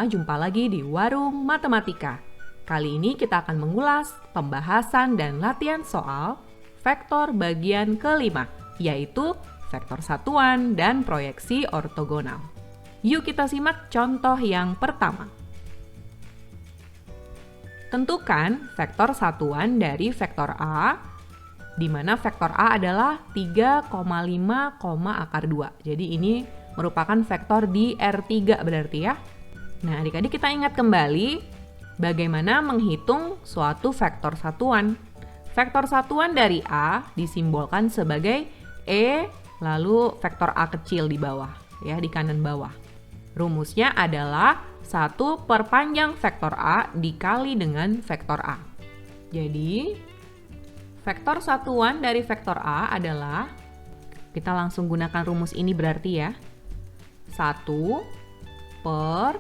jumpa lagi di Warung Matematika. Kali ini kita akan mengulas pembahasan dan latihan soal vektor bagian kelima, yaitu vektor satuan dan proyeksi ortogonal. Yuk kita simak contoh yang pertama. Tentukan vektor satuan dari vektor A, di mana vektor A adalah 3,5, akar 2. Jadi ini merupakan vektor di R3 berarti ya. Nah, adik-adik kita ingat kembali bagaimana menghitung suatu vektor satuan. Vektor satuan dari A disimbolkan sebagai E, lalu vektor A kecil di bawah, ya, di kanan bawah. Rumusnya adalah 1 per panjang vektor A dikali dengan vektor A. Jadi, vektor satuan dari vektor A adalah, kita langsung gunakan rumus ini berarti ya, 1 per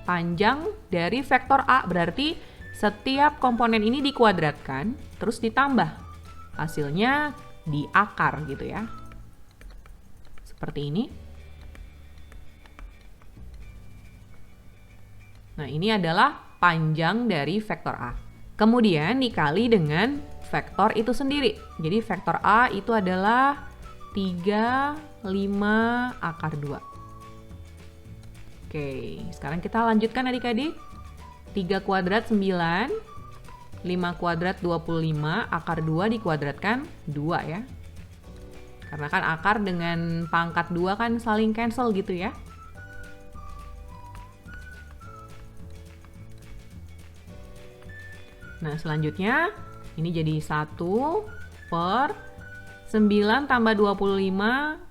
panjang dari vektor A, berarti setiap komponen ini dikuadratkan, terus ditambah. Hasilnya di akar gitu ya. Seperti ini. Nah, ini adalah panjang dari vektor A. Kemudian dikali dengan vektor itu sendiri. Jadi vektor A itu adalah 3, 5, akar 2. Oke, sekarang kita lanjutkan adik-adik. 3 kuadrat 9, 5 kuadrat 25, akar 2 dikuadratkan 2 ya. Karena kan akar dengan pangkat 2 kan saling cancel gitu ya. Nah, selanjutnya ini jadi 1 per 9 tambah 25,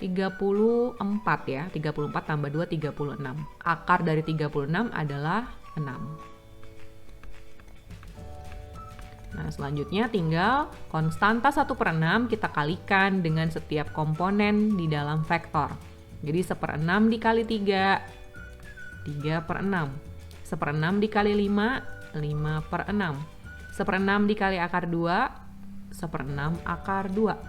34 ya. 34 tambah 2, 36. Akar dari 36 adalah 6. Nah, selanjutnya tinggal konstanta 1 per 6 kita kalikan dengan setiap komponen di dalam vektor. Jadi 1/6 dikali 3, 3 per 6. 1/6 dikali 5, 5 per 6. 1/6 dikali akar 2, 1/6 akar 2.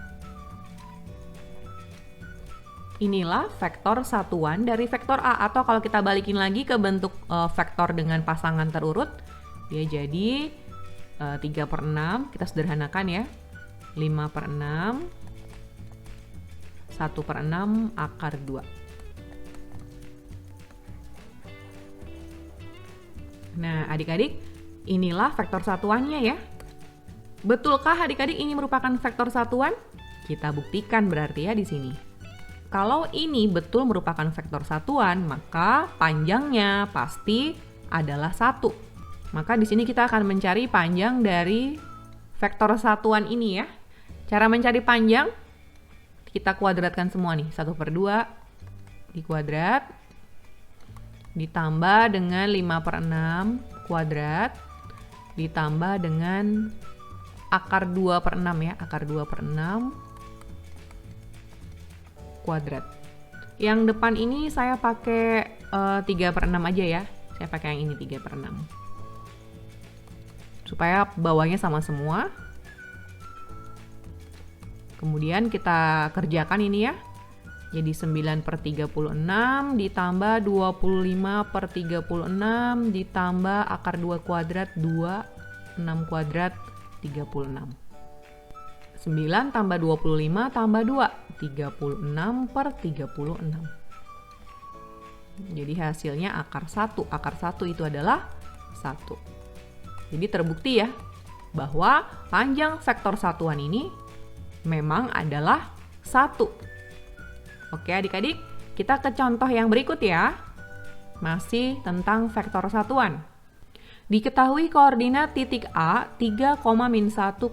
Inilah vektor satuan dari vektor A, atau kalau kita balikin lagi ke bentuk vektor dengan pasangan terurut, dia jadi 3 per 6, kita sederhanakan ya, 5 per 6, 1 per 6 akar 2. Nah, adik-adik, inilah vektor satuannya ya. Betulkah adik-adik ini merupakan vektor satuan? Kita buktikan berarti ya di sini. Kalau ini betul merupakan vektor satuan, maka panjangnya pasti adalah 1. Maka di sini kita akan mencari panjang dari vektor satuan ini ya. Cara mencari panjang, kita kuadratkan semua nih. 1 per 2 dikuadrat, ditambah dengan 5 per 6 kuadrat, ditambah dengan akar 2 per 6 ya. Akar 2 per 6 kuadrat. Yang depan ini saya pakai 3 per 6 aja ya. Saya pakai yang ini 3 per 6. Supaya bawahnya sama semua. Kemudian kita kerjakan ini ya. Jadi 9 per 36 ditambah 25 per 36 ditambah akar 2 kuadrat 2, 6 kuadrat 36. 9 tambah 25 tambah 2, 36 per 36. Jadi hasilnya akar 1. Akar 1 itu adalah 1. Jadi terbukti ya, bahwa panjang vektor satuan ini memang adalah 1. Oke adik-adik, kita ke contoh yang berikut ya. Masih tentang vektor satuan. Diketahui koordinat titik A 3,-1,-2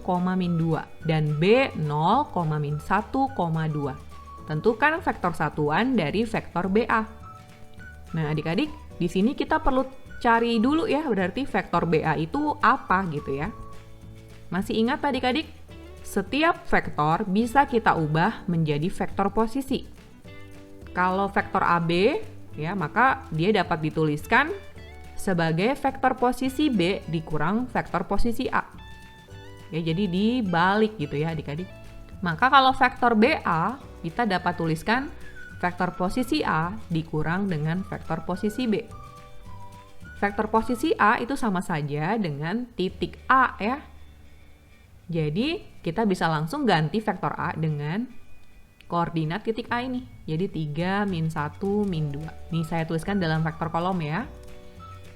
dan B 0,-1,2. Tentukan vektor satuan dari vektor BA. Nah, adik-adik, di sini kita perlu cari dulu ya, berarti vektor BA itu apa gitu ya. Masih ingat adik-adik? Setiap vektor bisa kita ubah menjadi vektor posisi. Kalau vektor AB, ya, maka dia dapat dituliskan sebagai vektor posisi B dikurang vektor posisi A. Ya, jadi dibalik gitu ya adik-adik. Maka kalau vektor BA, kita dapat tuliskan vektor posisi A dikurang dengan vektor posisi B. Vektor posisi A itu sama saja dengan titik A ya. Jadi kita bisa langsung ganti vektor A dengan koordinat titik A ini. Jadi 3, min 1, min 2. Ini saya tuliskan dalam vektor kolom ya.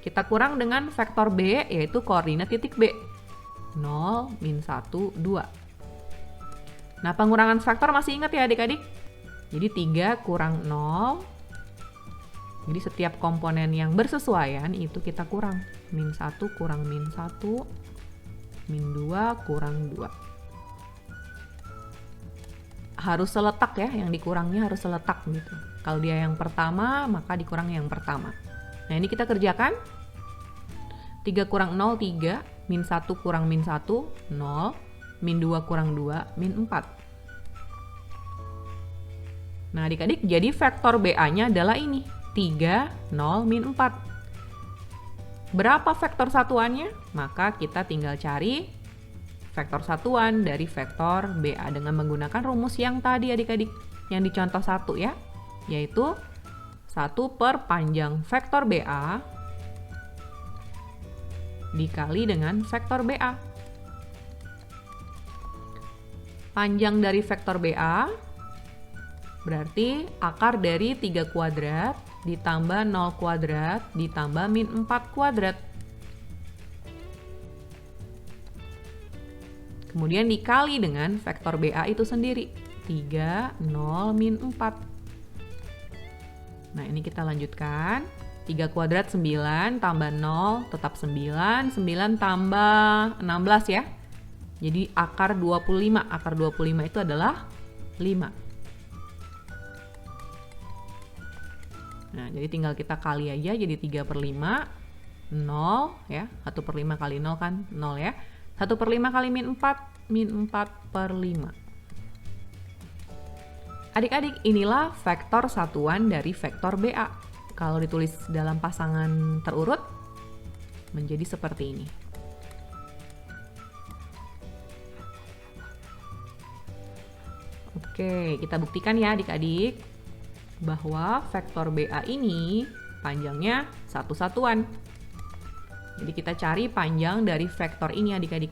Kita kurang dengan vektor B yaitu koordinat titik B. 0, min 1, 2. Nah, pengurangan vektor masih ingat ya adik-adik? Jadi 3 kurang 0. Jadi setiap komponen yang bersesuaian itu kita kurang. Min 1 kurang min 1, min 2 kurang 2. Harus seletak ya, yang dikurangnya harus seletak gitu. Kalau dia yang pertama, maka dikurang yang pertama. Nah, ini kita kerjakan. 3 kurang 0, 3. Min 1 kurang min 1, 0. Min 2 kurang 2, min 4. Nah, adik-adik, jadi vektor BA-nya adalah ini. 3, 0, min 4. Berapa vektor satuannya? Maka kita tinggal cari vektor satuan dari vektor BA dengan menggunakan rumus yang tadi adik-adik. Yang di contoh 1 ya. Yaitu 1 per panjang vektor BA dikali dengan vektor BA. Panjang dari vektor BA berarti akar dari 3 kuadrat ditambah 0 kuadrat ditambah min 4 kuadrat. Kemudian dikali dengan vektor BA itu sendiri. 3, 0, min 4. Nah, ini kita lanjutkan. 3 kuadrat 9 tambah 0 tetap 9. 9 tambah 16 ya. Jadi akar 25. Akar 25 itu adalah 5. Nah, jadi tinggal kita kali aja, jadi 3 per 5, 0 ya. 1 per 5 kali 0 kan 0 ya. 1 per 5 kali min 4 per 5. Adik-adik, inilah vektor satuan dari vektor BA. Kalau ditulis dalam pasangan terurut, menjadi seperti ini. Oke, kita buktikan ya adik-adik bahwa vektor BA ini panjangnya satu satuan. Jadi kita cari panjang dari vektor ini adik-adik.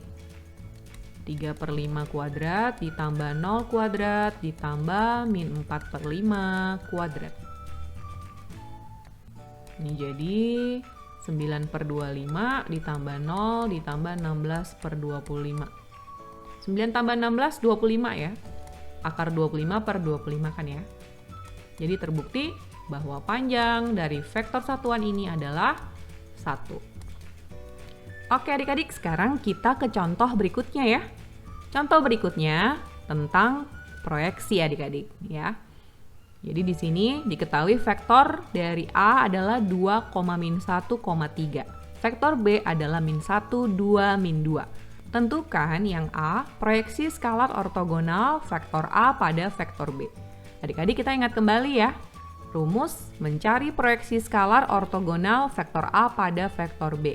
3 per 5 kuadrat ditambah 0 kuadrat ditambah min 4 per 5 kuadrat. Ini jadi 9 per 25 ditambah 0 ditambah 16 per 25. 9 tambah 16, 25 ya. Akar 25 per 25 kan ya. Jadi terbukti bahwa panjang dari vektor satuan ini adalah 1. Oke adik-adik, sekarang kita ke contoh berikutnya ya. Contoh berikutnya tentang proyeksi adik-adik ya. Jadi di sini diketahui vektor dari A adalah 2,-1,3. Vektor B adalah min 1, 2, min 2. Tentukan yang A, proyeksi skalar ortogonal vektor A pada vektor B. Adik-adik kita ingat kembali ya, rumus mencari proyeksi skalar ortogonal vektor A pada vektor B.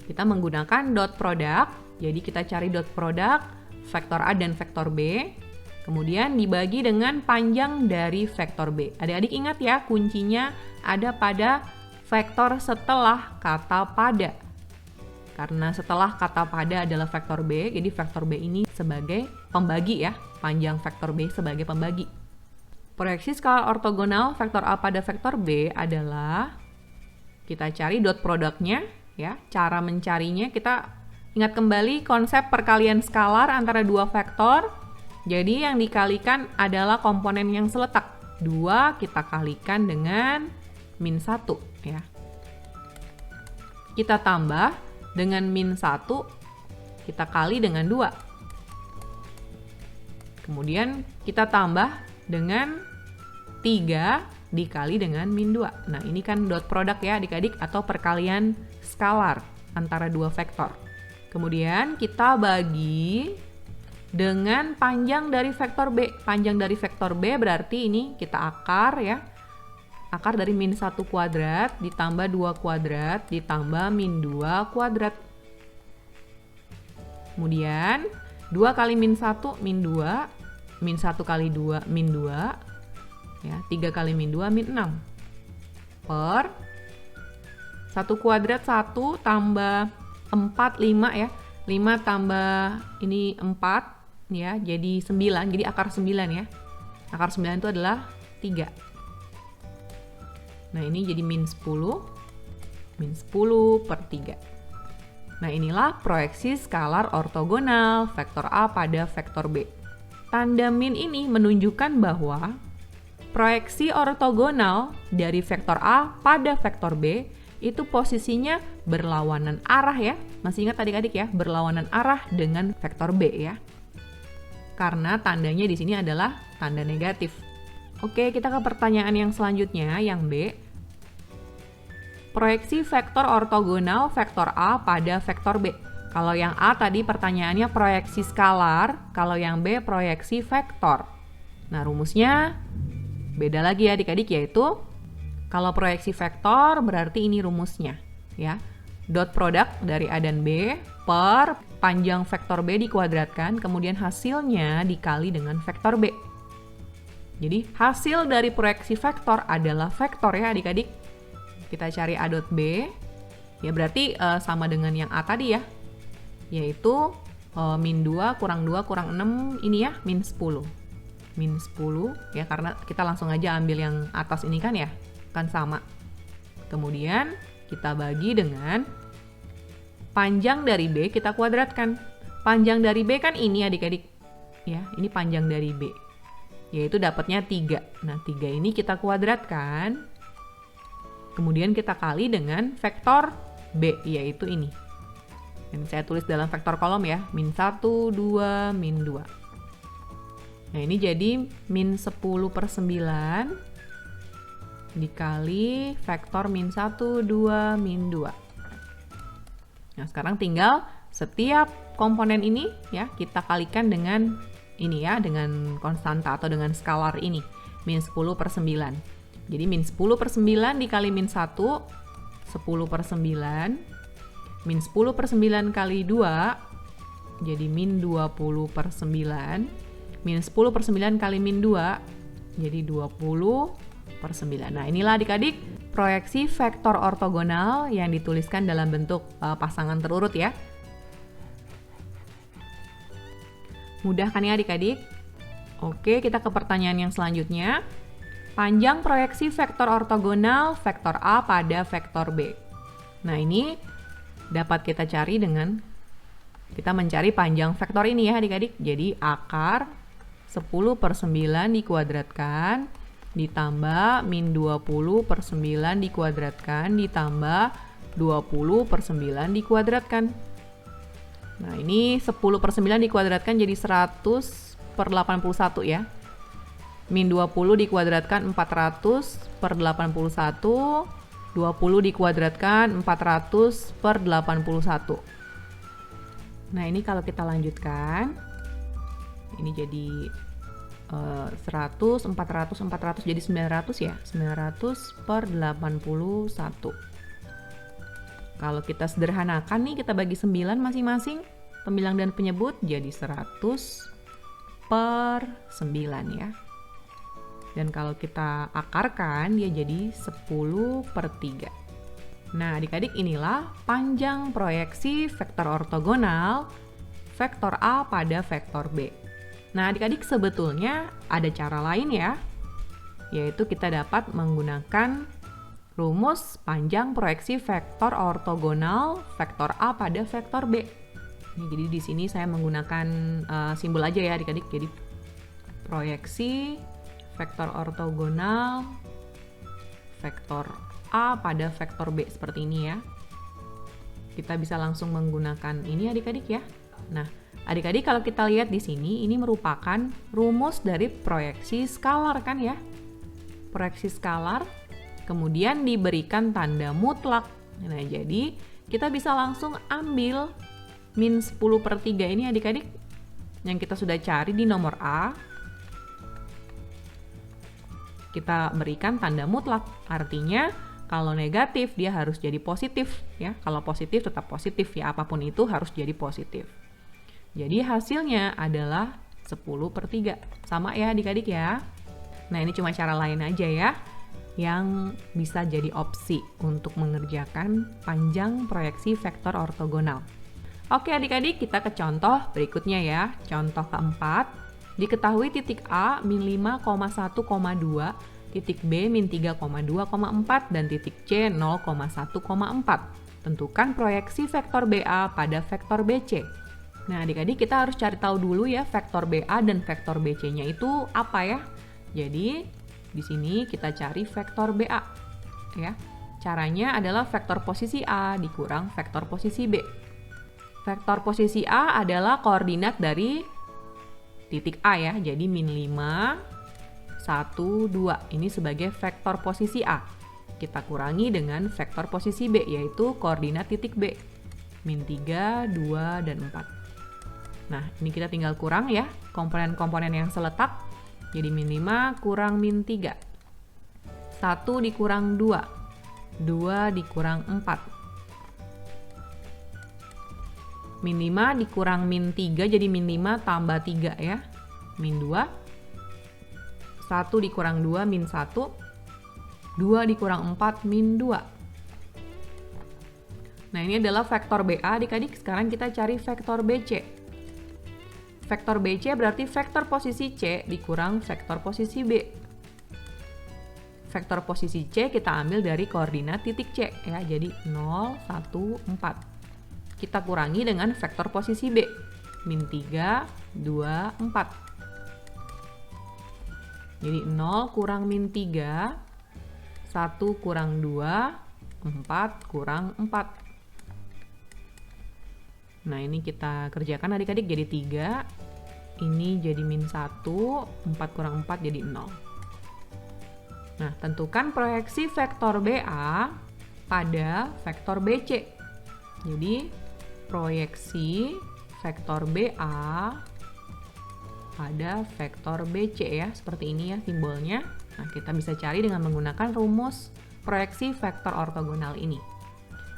Kita menggunakan dot product, jadi kita cari dot product vektor A dan vektor B, kemudian dibagi dengan panjang dari vektor B. Adik-adik ingat ya, kuncinya ada pada vektor setelah kata pada. Karena setelah kata pada adalah vektor B, jadi vektor B ini sebagai pembagi ya, panjang vektor B sebagai pembagi. Proyeksi skalar ortogonal vektor A pada vektor B adalah kita cari dot produknya ya. Cara mencarinya kita ingat kembali konsep perkalian skalar antara dua vektor. Jadi yang dikalikan adalah komponen yang seletak. 2 kita kalikan dengan min 1 ya. Kita tambah dengan min 1 kita kali dengan 2. Kemudian kita tambah dengan 3 dikali dengan min 2. Nah, ini kan dot product ya adik-adik atau perkalian skalar antara dua vektor. Kemudian kita bagi dengan panjang dari vektor B. Panjang dari vektor B berarti ini kita akar ya. Akar dari min 1 kuadrat ditambah 2 kuadrat ditambah min 2 kuadrat. Kemudian 2 kali min 1 min 2, min 1 kali 2 min 2, Ya, 3 kali min 2 min 6 per 1 kuadrat 1 tambah 4 5 ya. 5 tambah ini 4 ya, jadi 9. Jadi akar 9 ya. Akar 9 itu adalah 3. Nah, ini jadi min 10 per 3. Nah, inilah proyeksi skalar ortogonal vektor A pada vektor B. Tanda min ini menunjukkan bahwa proyeksi ortogonal dari vektor A pada vektor B itu posisinya berlawanan arah ya. Masih ingat adik-adik ya, berlawanan arah dengan vektor B ya. Karena tandanya di sini adalah tanda negatif. Oke, kita ke pertanyaan yang selanjutnya, yang B. Proyeksi vektor ortogonal vektor A pada vektor B. Kalau yang A tadi pertanyaannya proyeksi skalar, kalau yang B proyeksi vektor. Nah, rumusnya beda lagi ya adik-adik, yaitu kalau proyeksi vektor berarti ini rumusnya ya. Dot produk dari A dan B per panjang vektor B dikuadratkan, kemudian hasilnya dikali dengan vektor B. Jadi hasil dari proyeksi vektor adalah vektor ya adik-adik. Kita cari A dot B, ya berarti sama dengan yang A tadi ya, yaitu min 2 kurang 2 kurang 6, ini ya min 10. Min 10 ya, karena kita langsung aja ambil yang atas ini kan ya, kan sama. Kemudian kita bagi dengan panjang dari B kita kuadratkan. Panjang dari B kan ini adik-adik ya, ini panjang dari B, yaitu dapatnya 3. Nah, 3 ini kita kuadratkan. Kemudian kita kali dengan vektor B, yaitu ini. Ini saya tulis dalam vektor kolom ya, min 1, 2, min 2. Nah, ini jadi min 10 per 9 dikali vektor min 1, 2, min 2. Nah, sekarang tinggal setiap komponen ini ya kita kalikan dengan ini ya, dengan konstanta atau dengan skalar ini, min 10 per 9. Jadi min 10 per 9 dikali min 1, 10 per 9. Min 10 per 9 kali 2, jadi min 20 per 9. Min 10 per 9 kali min 2, jadi 20 per 9. Nah, inilah adik-adik proyeksi vektor ortogonal yang dituliskan dalam bentuk pasangan terurut ya. Mudah kan ya adik-adik? Oke, kita ke pertanyaan yang selanjutnya. Panjang proyeksi vektor ortogonal vektor A pada vektor B. Nah, ini dapat kita cari dengan kita mencari panjang vektor ini ya adik-adik. Jadi akar 10 per 9 dikuadratkan ditambah min 20 per 9 dikuadratkan ditambah 20 per 9 dikuadratkan. Nah, ini 10 per 9 dikuadratkan jadi 100 per 81 ya. Min 20 dikuadratkan 400 per 81, 20 dikuadratkan 400 per 81. Nah, ini kalau kita lanjutkan, ini jadi 100, 400, 400 jadi 900 ya, 900 per 81. Kalau kita sederhanakan nih, kita bagi 9 masing-masing, pembilang dan penyebut jadi 100 per 9 ya. Dan kalau kita akarkan, dia jadi 10 per 3. Nah, adik-adik inilah panjang proyeksi vektor ortogonal vektor A pada vektor B. Nah, adik-adik sebetulnya ada cara lain ya, yaitu kita dapat menggunakan rumus panjang proyeksi vektor ortogonal vektor A pada vektor B. Ini, jadi di sini saya menggunakan simbol aja ya adik-adik. Jadi proyeksi vektor ortogonal vektor A pada vektor B seperti ini ya. Kita bisa langsung menggunakan ini adik-adik ya. Nah, adik-adik kalau kita lihat di sini, ini merupakan rumus dari proyeksi skalar kan ya. Proyeksi skalar, kemudian diberikan tanda mutlak. Nah, jadi kita bisa langsung ambil min 10 per 3 ini adik-adik, yang kita sudah cari di nomor A. Kita berikan tanda mutlak, artinya kalau negatif dia harus jadi positif ya. Kalau positif tetap positif ya, apapun itu harus jadi positif. Jadi hasilnya adalah 10 per 3. Sama ya adik-adik ya. Nah, ini cuma cara lain aja ya yang bisa jadi opsi untuk mengerjakan panjang proyeksi vektor ortogonal. Oke adik-adik, kita ke contoh berikutnya ya. Contoh keempat, diketahui titik A min 5,1,2, titik B min 3,2,4, dan titik C 0,1,4. Tentukan proyeksi vektor BA pada vektor BC. Nah adik-adik, kita harus cari tahu dulu ya vektor BA dan vektor BC-nya itu apa ya. Jadi di sini kita cari vektor BA ya. Caranya adalah vektor posisi A dikurang vektor posisi B. Vektor posisi A adalah koordinat dari titik A ya. Jadi min 5, 1, 2. Ini sebagai vektor posisi A. Kita kurangi dengan vektor posisi B yaitu koordinat titik B. Min 3, 2, dan 4. Nah, ini kita tinggal kurang ya komponen-komponen yang seletak. Jadi min 5 kurang min 3. 1 dikurang 2. 2 dikurang 4. Min 5 dikurang min 3 jadi min 5 tambah 3 ya. Min 2. 1 dikurang 2 min 1. 2 dikurang 4 min 2. Nah, ini adalah vektor BA adik-adik. Sekarang kita cari vektor BC. Vektor BC berarti vektor posisi C dikurang vektor posisi B. Vektor posisi C kita ambil dari koordinat titik C ya, jadi 0, 1, 4. Kita kurangi dengan vektor posisi B, min 3, 2, 4. Jadi 0 kurang min 3, 1 kurang 2, 4 kurang 4. Nah, ini kita kerjakan adik-adik jadi 3. Ini jadi min 1, 4 kurang 4 jadi 0. Nah, tentukan proyeksi vektor BA pada vektor BC. Jadi, proyeksi vektor BA pada vektor BC ya. Seperti ini ya simbolnya. Nah, kita bisa cari dengan menggunakan rumus proyeksi vektor ortogonal ini.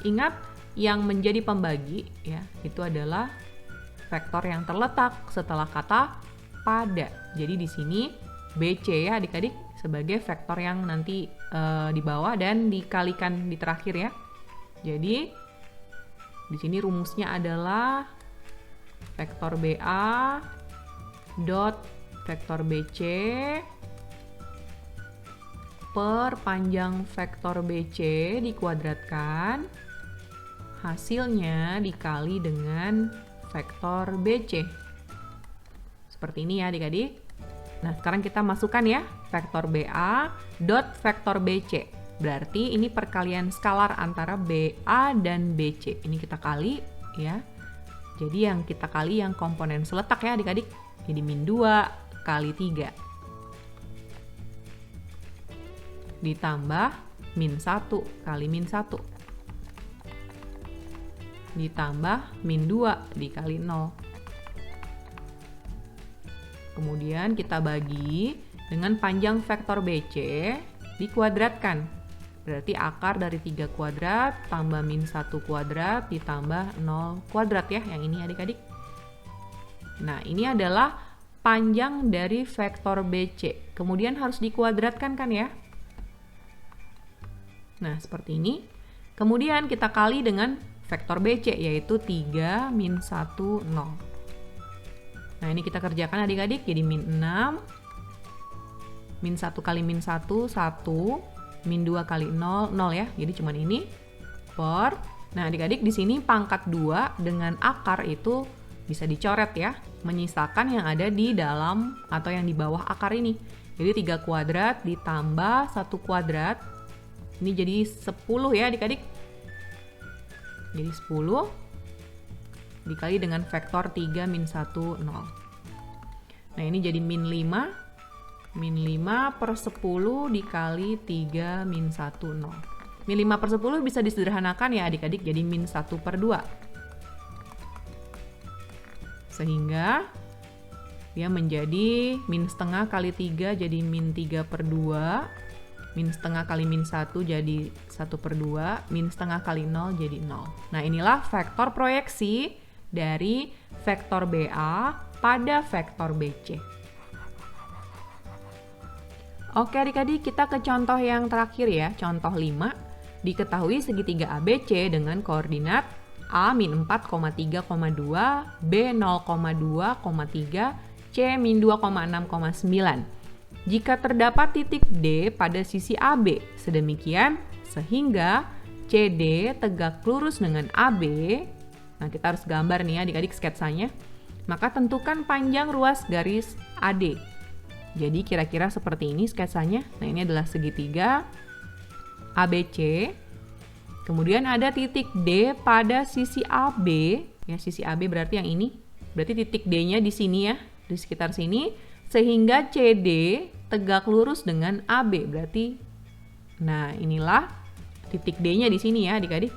Ingat, yang menjadi pembagi ya itu adalah vektor yang terletak setelah kata pada. Jadi di sini BC ya adik-adik sebagai vektor yang nanti di bawah dan dikalikan di terakhir ya. Jadi di sini rumusnya adalah vektor BA dot vektor BC per panjang vektor BC dikuadratkan, hasilnya dikali dengan vektor BC. Seperti ini ya adik-adik. Nah, sekarang kita masukkan ya vektor BA dot vektor BC. Berarti ini perkalian skalar antara BA dan BC. Ini kita kali ya. Jadi yang kita kali yang komponen seletak ya adik-adik. Jadi min 2 kali 3. Ditambah min 1 kali min 1. Ditambah min 2 dikali 0. Kemudian kita bagi dengan panjang vektor BC dikuadratkan. Berarti akar dari 3 kuadrat tambah min 1 kuadrat ditambah 0 kuadrat ya, yang ini adik-adik. Nah, ini adalah panjang dari vektor BC. Kemudian harus dikuadratkan kan ya. Nah, seperti ini. Kemudian kita kali dengan vektor BC yaitu 3 min 1 0. Nah, ini kita kerjakan adik-adik jadi min 6 min 1 kali min 1 1 min 2 kali 0 0 ya. Jadi cuman ini per. Nah, adik-adik di sini pangkat 2 dengan akar itu bisa dicoret ya, menyisakan yang ada di dalam atau yang di bawah akar ini. Jadi 3 kuadrat ditambah 1 kuadrat. Ini jadi 10 ya adik-adik. Jadi 10 dikali dengan vektor 3 min 1 0. Nah, ini jadi min 5. Min 5 per 10 dikali 3 min 1 0. Min 5 per 10 bisa disederhanakan ya adik-adik jadi min 1 per 2. Sehingga dia menjadi min setengah kali 3 jadi min 3 per 2. Min setengah kali min 1 jadi 1 per 2, min setengah kali 0 jadi 0. Nah, inilah vektor proyeksi dari vektor BA pada vektor BC. Oke adik-adik, kita ke contoh yang terakhir ya, contoh 5. Diketahui segitiga ABC dengan koordinat A min 4,3,2, B 0,2,3, C min 2,6,9. Jika terdapat titik D pada sisi AB sedemikian sehingga CD tegak lurus dengan AB, nah kita harus gambar nih ya adik-adik sketsanya, maka tentukan panjang ruas garis AD. Jadi kira-kira seperti ini sketsanya. Nah ini adalah segitiga ABC. Kemudian ada titik D pada sisi AB, ya sisi AB berarti yang ini. Berarti titik D-nya di sini ya, di sekitar sini, sehingga CD tegak lurus dengan AB. Berarti, nah inilah titik D-nya di sini ya adik-adik.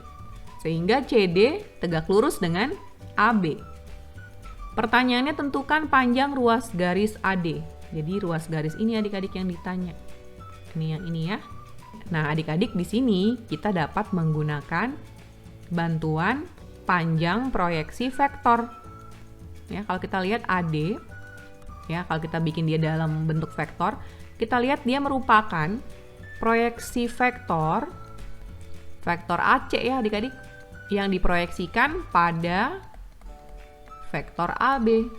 Sehingga CD tegak lurus dengan AB. Pertanyaannya tentukan panjang ruas garis AD. Jadi ruas garis ini adik-adik yang ditanya. Ini yang ini ya. Nah, adik-adik di sini kita dapat menggunakan bantuan panjang proyeksi vektor. Ya, kalau kita lihat AD, ya, kalau kita bikin dia dalam bentuk vektor, kita lihat dia merupakan proyeksi vektor AC ya adik-adik, yang diproyeksikan pada vektor AB.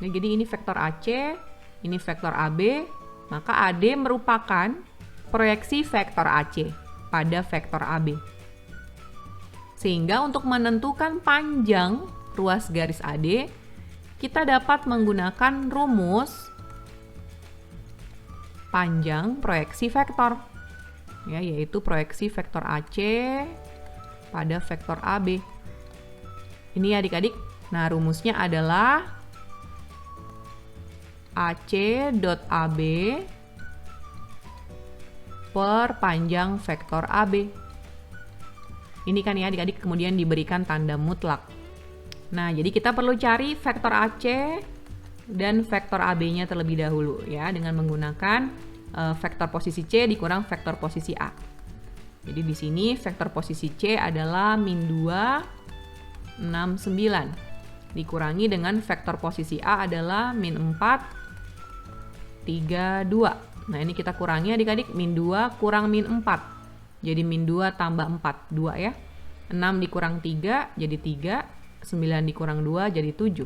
Nah, jadi ini vektor AC, ini vektor AB, maka AD merupakan proyeksi vektor AC pada vektor AB. Sehingga untuk menentukan panjang ruas garis AD, kita dapat menggunakan rumus panjang proyeksi vektor, ya, yaitu proyeksi vektor AC pada vektor AB. Ini adik-adik, nah rumusnya adalah AC.AB per panjang vektor AB. Ini kan ya adik-adik kemudian diberikan tanda mutlak. Nah, jadi kita perlu cari vektor AC dan vektor AB-nya terlebih dahulu ya, dengan menggunakan vektor posisi C dikurang vektor posisi A. Jadi di sini vektor posisi C adalah min 2, 6, 9. Dikurangi dengan vektor posisi A adalah min 4, 3, 2. Nah, ini kita kurangi adik-adik, min 2 kurang min 4. Jadi min 2 tambah 4, 2 ya. 6 dikurang 3 jadi 3, 9 dikurang 2 jadi 7.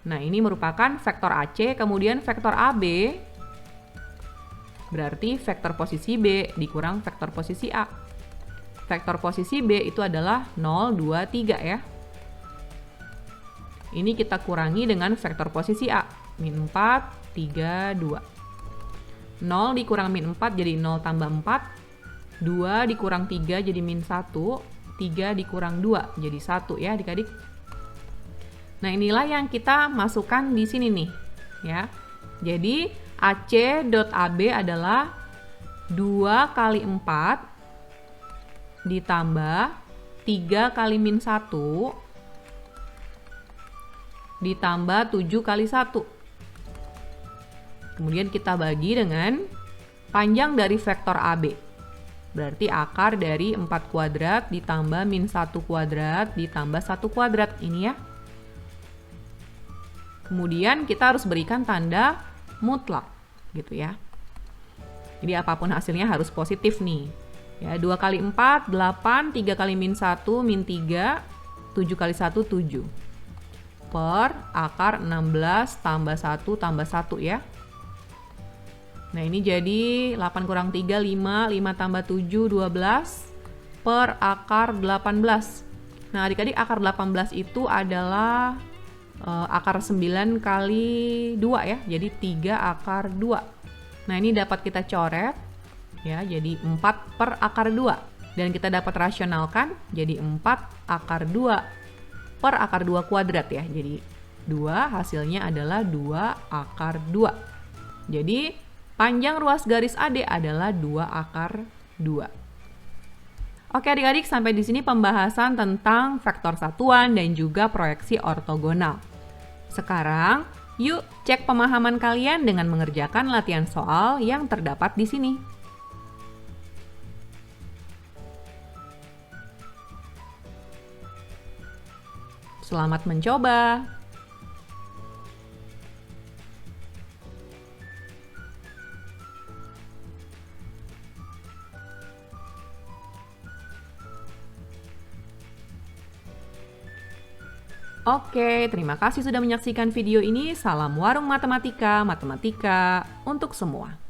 Nah, ini merupakan vektor AC, kemudian vektor AB berarti vektor posisi B dikurang vektor posisi A. Vektor posisi B itu adalah 0, 2, 3 ya. Ini kita kurangi dengan vektor posisi A, min 4, 3, 2. 0 dikurang min 4 jadi 0 tambah 4, 2 dikurang 3 jadi min 1, 3 dikurang 2 jadi 1 ya adik-adik. Nah, inilah yang kita masukkan di sini nih ya. Jadi AC.AB adalah 2 kali 4 ditambah 3 kali min 1 ditambah 7 kali 1. Kemudian kita bagi dengan panjang dari vektor AB. Berarti akar dari 4 kuadrat ditambah min 1 kuadrat ditambah 1 kuadrat ini ya. Kemudian kita harus berikan tanda mutlak gitu ya. Jadi apapun hasilnya harus positif nih. Ya, 2 kali 4, 8, 3 kali min 1, min 3, 7 kali 1, 7. Per akar 16 tambah 1 tambah 1 ya. Nah, ini jadi 8 kurang 3, 5, 5 tambah 7, 12 per akar 18. Nah, adik-adik akar 18 itu adalah akar 9 kali 2 ya, jadi 3 akar 2. Nah, ini dapat kita coret ya, jadi 4 per akar 2. Dan kita dapat rasionalkan, jadi 4 akar 2 per akar 2 kuadrat ya. Jadi 2 hasilnya adalah 2 akar 2. Jadi panjang ruas garis AD adalah 2 akar 2. Oke adik-adik, sampai di sini pembahasan tentang vektor satuan dan juga proyeksi ortogonal. Sekarang, yuk cek pemahaman kalian dengan mengerjakan latihan soal yang terdapat di sini. Selamat mencoba! Oke, terima kasih sudah menyaksikan video ini. Salam warung matematika, matematika untuk semua.